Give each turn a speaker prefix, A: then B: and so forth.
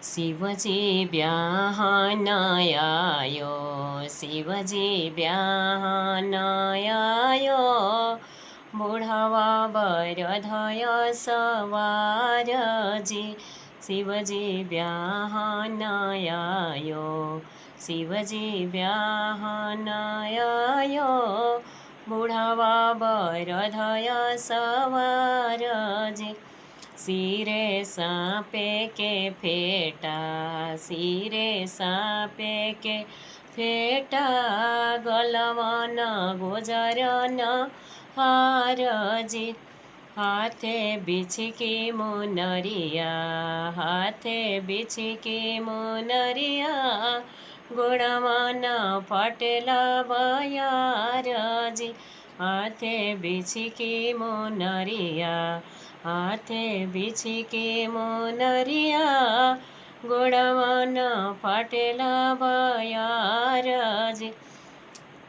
A: શિવજી બ્યાહનાયો, શિવજી બ્યાહનાયો, બુઢાવા બરધય સવારજી, શિવજી બ્યાહનાયો, શિવજી બ્યાહનાયો, બુઢાવા બરધય સવારજી, સિરે સાપે કે ફેટા, સિરે સાપે કે ફેટા, ગલવન ગોજરન હારજી, હાથે બિછકી મુનરિયા, હાથે બિછકી મુનરિયા, ગુણવન પટેલા બયારજી, હાથે બિછકી મુનરિયા, હાથે બિછકી મુનરિયા, ગુણવન પટેલા બયારજી,